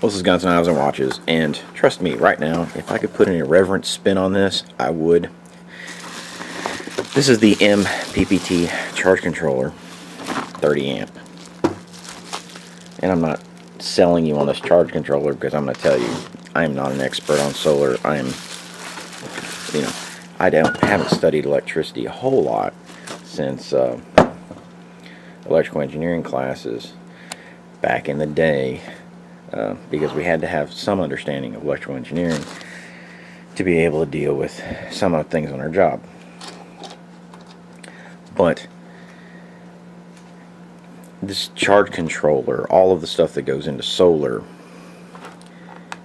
Well, this is Guns, Knives, and Watches, and trust me, right now, if I could put an irreverent spin on this, I would. This is the MPPT charge controller, 30 amp. And I'm not selling you on this charge controller because I'm going to tell you, I am not an expert on solar. I haven't studied electricity a whole lot since electrical engineering classes back in the day. Because we had to have some understanding of electrical engineering to be able to deal with some of the things on our job. But this charge controller, all of the stuff that goes into solar,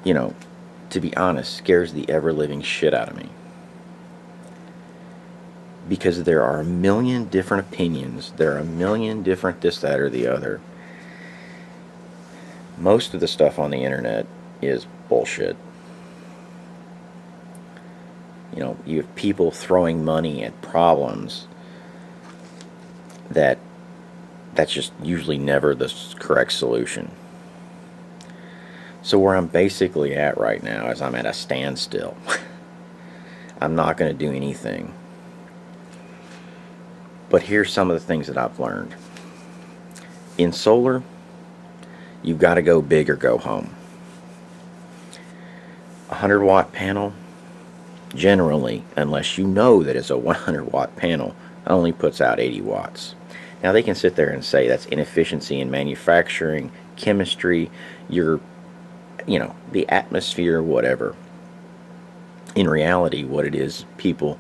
to be honest, scares the ever-living shit out of me. Because there are a million different opinions, there are a million different this, that, or the other. Most of the stuff on the internet is bullshit. You have people throwing money at problems that's just usually never the correct solution. So where I'm basically at right now is I'm at a standstill. I'm not going to do anything. But here's some of the things that I've learned. In solar, you've got to go big or go home. A 100-watt panel, generally, unless you know that it's a 100-watt panel, only puts out 80 watts. Now they can sit there and say that's inefficiency in manufacturing, chemistry, the atmosphere, whatever. In reality, what it is, people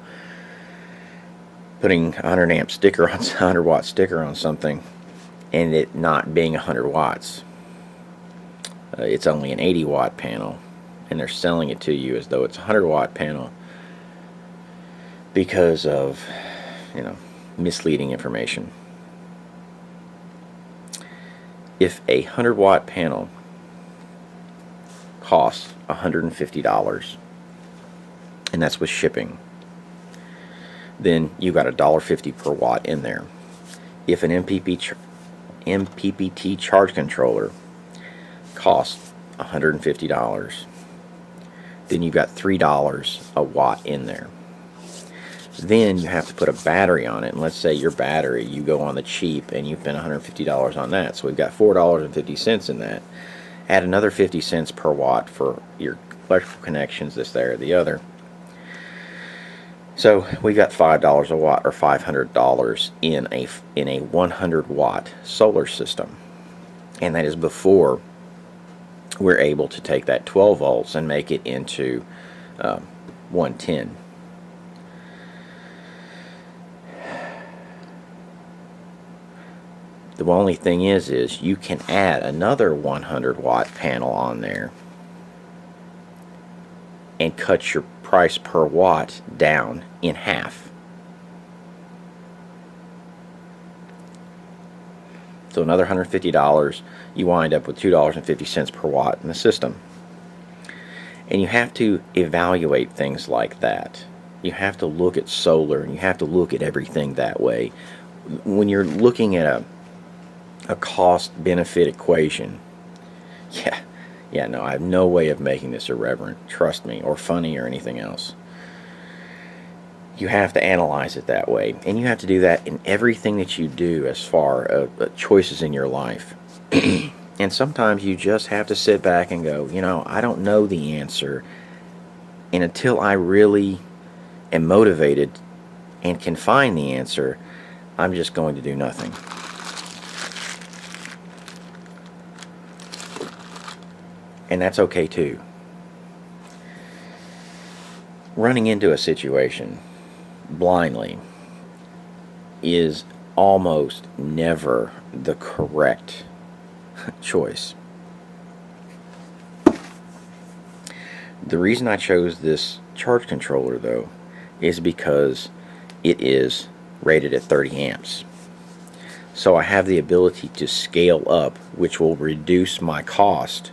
putting 100 amp sticker on 100 watt sticker on something and it not being 100 watts. It's only an 80 watt panel, and they're selling it to you as though it's a 100 watt panel because of misleading information. If a 100 watt panel costs $150, and that's with shipping, then you got $1.50 per watt in there. If an MPPT charge controller costs $150, then you've got $3 a watt in there. Then you have to put a battery on it, and let's say your battery, you go on the cheap and you spend $150 on that, so we've got $4.50 in that. Add another 50 cents per watt for your electrical connections, this, there, or the other. So we got $5 a watt, or $500 in a 100 watt solar system, and that is before we're able to take that 12 volts and make it into 110. The only thing is you can add another 100 watt panel on there and cut your price per watt down in half. So another $150, you wind up with $2.50 per watt in the system. And you have to evaluate things like that. You have to look at solar, and you have to look at everything that way. When you're looking at a cost-benefit equation, no, I have no way of making this irreverent, trust me, or funny or anything else. You have to analyze it that way, and you have to do that in everything that you do as far as choices in your life. And sometimes you just have to sit back and go, I don't know the answer, and until I really am motivated and can find the answer, I'm just going to do nothing. And that's okay too. Running into a situation blindly is almost never the correct choice. The reason I chose this charge controller, though, is because it is rated at 30 amps. So I have the ability to scale up, which will reduce my cost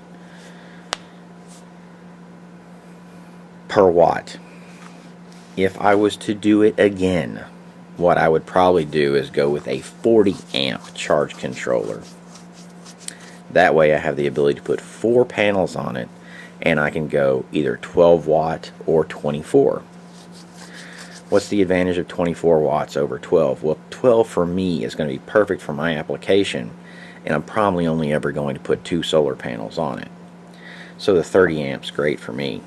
per watt. If I was to do it again, what I would probably do is go with a 40 amp charge controller. That way I have the ability to put 4 panels on it, and I can go either 12 watt or 24. What's the advantage of 24 watts over 12? Well, 12 for me is going to be perfect for my application, and I'm probably only ever going to put 2 solar panels on it. So the 30 amps great for me.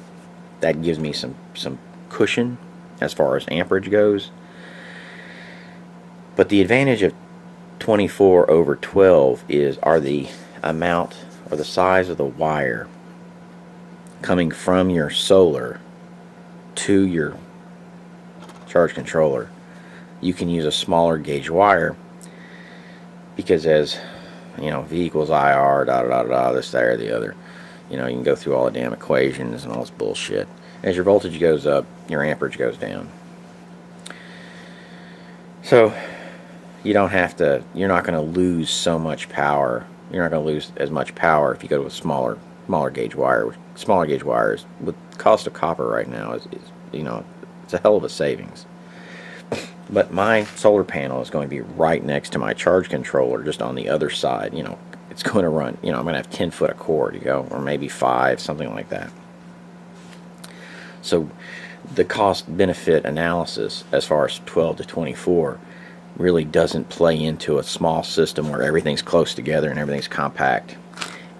That gives me some cushion as far as amperage goes. But the advantage of 24 over 12 are the amount or the size of the wire coming from your solar to your charge controller. You can use a smaller gauge wire because, as you know, V equals IR, this, that, or the other. You know, you can go through all the damn equations and all this bullshit. As your voltage goes up, your amperage goes down. So you don't have to, you're not going to lose so much power. You're not going to lose as much power if you go to a smaller gauge wire. Smaller gauge wires, with the cost of copper right now, is you know, it's a hell of a savings. But my solar panel is going to be right next to my charge controller, just on the other side. You know, it's going to run, you know, I'm going to have 10 foot of cord, you go, or maybe 5, something like that. So the cost benefit analysis as far as 12 to 24 really doesn't play into a small system where everything's close together and everything's compact.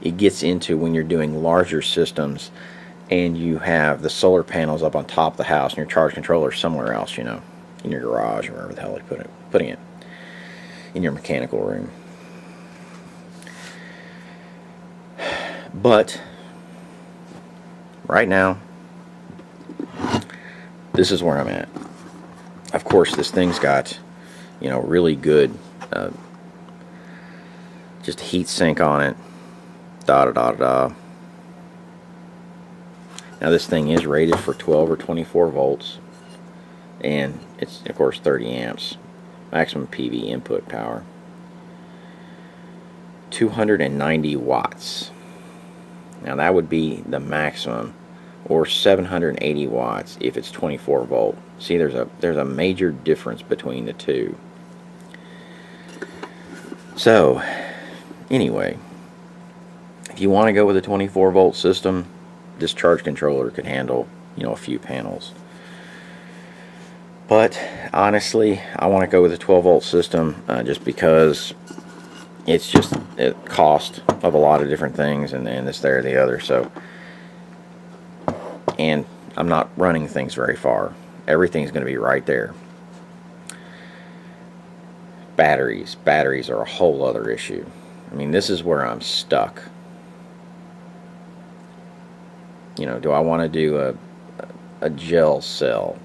It gets into when you're doing larger systems and you have the solar panels up on top of the house and your charge controller somewhere else, you know, in your garage or wherever the hell they're putting it, in your mechanical room. But right now, this is where I'm at. Of course, this thing's got, you know, really good just heat sink on it. Now this thing is rated for 12 or 24 volts, and it's of course 30 amps maximum PV input power. 290 watts. Now that would be the maximum, or 780 watts if it's 24 volt. See, there's a major difference between the two. So anyway, if you want to go with a 24 volt system, this charge controller could handle, you know, a few panels. But honestly, I want to go with a 12 volt system just because it's just the cost of a lot of different things, and this, there, the other. So, and I'm not running things very far. Everything's going to be right there. Batteries are a whole other issue. I mean, this is where I'm stuck. You know, do I want to do a gel cell,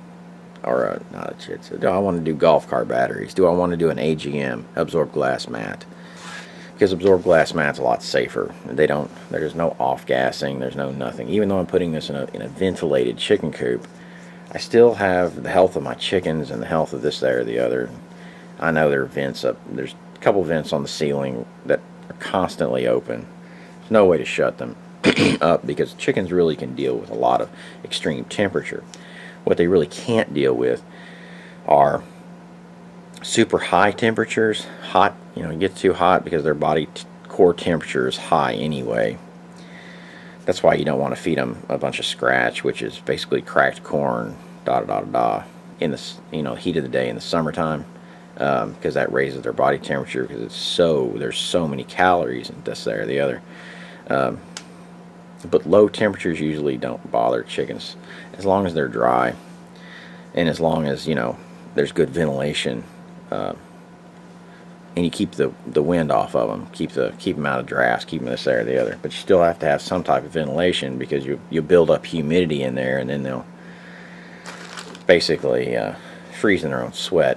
or not a chit cell? Do I want to do golf cart batteries? Do I want to do an AGM, absorbed glass mat? Because absorbed glass mat's a lot safer. There's no off gassing, there's no nothing. Even though I'm putting this in a ventilated chicken coop, I still have the health of my chickens and the health of this, there, or the other. I know there are vents up. There's a couple vents on the ceiling that are constantly open. There's no way to shut them up because chickens really can deal with a lot of extreme temperature. What they really can't deal with are super high temperatures. Hot, you know, it gets too hot because their body core temperature is high anyway. That's why you don't want to feed them a bunch of scratch, which is basically cracked corn, in the, you know, heat of the day in the summertime, because that raises their body temperature because there's so many calories and this, there, or the other. But low temperatures usually don't bother chickens as long as they're dry, and as long as, you know, there's good ventilation, and you keep the wind off of them, keep them out of drafts, keep them this, there, or the other. But you still have to have some type of ventilation because you build up humidity in there, and then they'll basically freeze in their own sweat.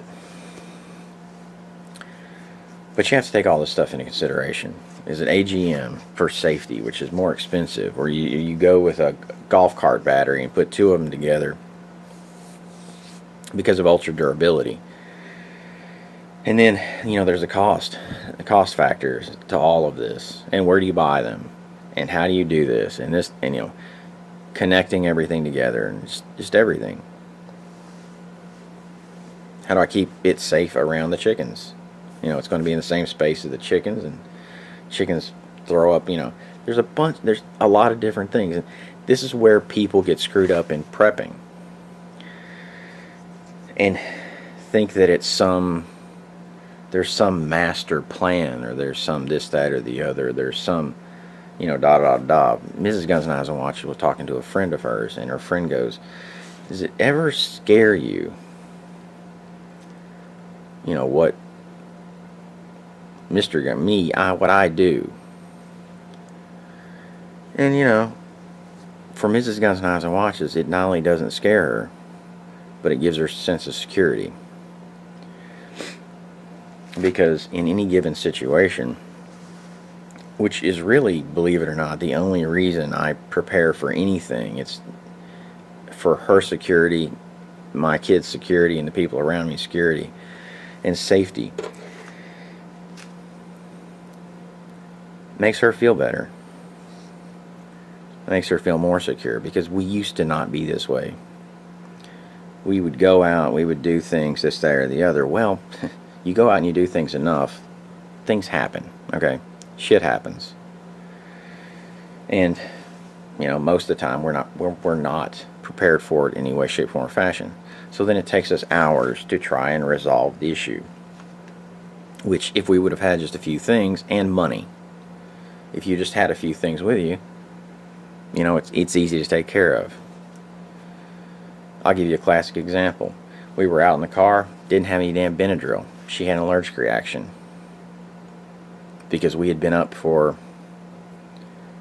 But you have to take all this stuff into consideration. Is it AGM for safety, which is more expensive, or you go with a golf cart battery and put 2 of them together because of ultra durability? And then, you know, there's the cost factors to all of this, and where do you buy them, and how do you do this, and this, and you know, connecting everything together, and just everything. How do I keep it safe around the chickens? You know, it's going to be in the same space as the chickens, and chickens throw up, there's a lot of different things. And this is where people get screwed up in prepping and think that there's some master plan, or there's some this, that, or the other. There's some, da da da. Mrs. Guns and Eyes on Watch was talking to a friend of hers, and her friend goes, "Does it ever scare you? What what I do?" And for Mrs. Guns and Eyes on Watches, it not only doesn't scare her, but it gives her a sense of security. Because in any given situation, which is really, believe it or not, the only reason I prepare for anything, it's for her security, my kids' security, and the people around me security and safety. Makes her feel better. It makes her feel more secure, because we used to not be this way. We would go out, we would do things, this, that, or the other. Well, you go out and you do things enough, things happen, okay? Shit happens. And, most of the time we're not prepared for it in any way, shape, form, or fashion. So then it takes us hours to try and resolve the issue. Which, if we would have had just a few things, and money, if you just had a few things with you, it's easy to take care of. I'll give you a classic example. We were out in the car, didn't have any damn Benadryl. She had an allergic reaction because we had been up for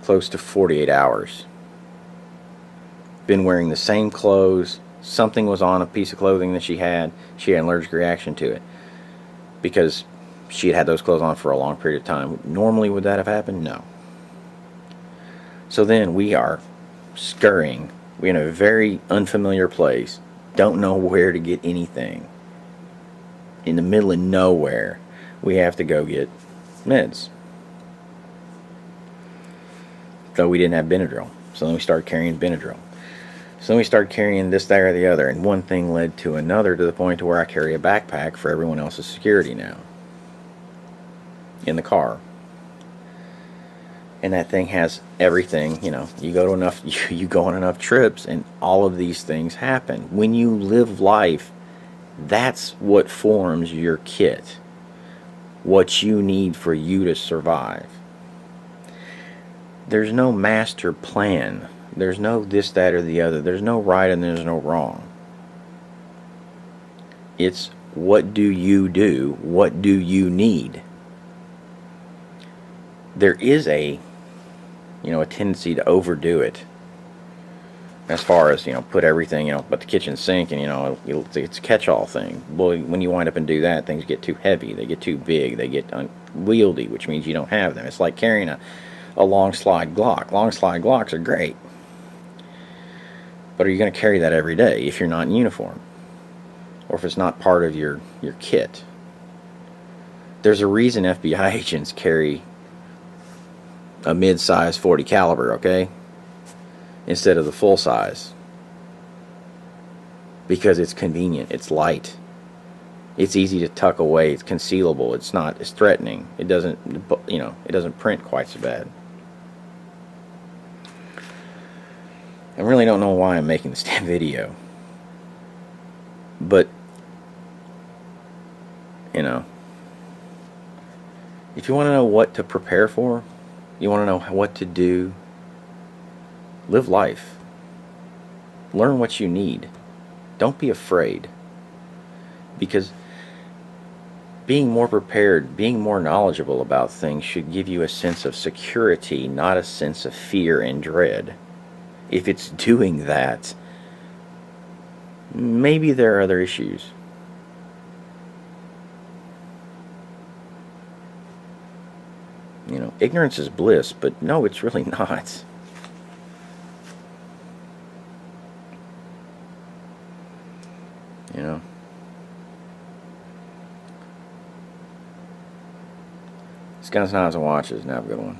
close to 48 hours. Been wearing the same clothes. Something was on a piece of clothing that she had an allergic reaction to it because she had those clothes on for a long period of time. Normally, would that have happened? No. So then we are scurrying. We're in a very unfamiliar place. Don't know where to get anything. In the middle of nowhere, we have to go get meds. So we didn't have Benadryl. So then we started carrying Benadryl. So then we started carrying this, that, or the other. And one thing led to another, to the point to where I carry a backpack for everyone else's security now. In the car. And that thing has everything, you go on enough trips, and all of these things happen. When you live life, that's what forms your kit. What you need for you to survive. There's no master plan. There's no this, that, or the other. There's no right and there's no wrong. It's what do you do? What do you need? There is a tendency to overdo it. As far as, put everything, but the kitchen sink and, it's a catch-all thing. Boy, when you wind up and do that, things get too heavy. They get too big. They get unwieldy, which means you don't have them. It's like carrying a long slide Glock. Long slide Glocks are great. But are you going to carry that every day if you're not in uniform? Or if it's not part of your kit? There's a reason FBI agents carry a mid-size 40 caliber, okay? Instead of the full size. Because it's convenient, it's light. It's easy to tuck away, it's concealable, it's not as threatening. It doesn't, it doesn't print quite so bad. I really don't know why I'm making this damn video. But, if you want to know what to prepare for, you want to know what to do, live life. Learn what you need. Don't be afraid. Because being more prepared, being more knowledgeable about things should give you a sense of security, not a sense of fear and dread. If it's doing that, maybe there are other issues. Ignorance is bliss, but no, it's really not. It's Guns, Knives, and Watches. Now have a good one.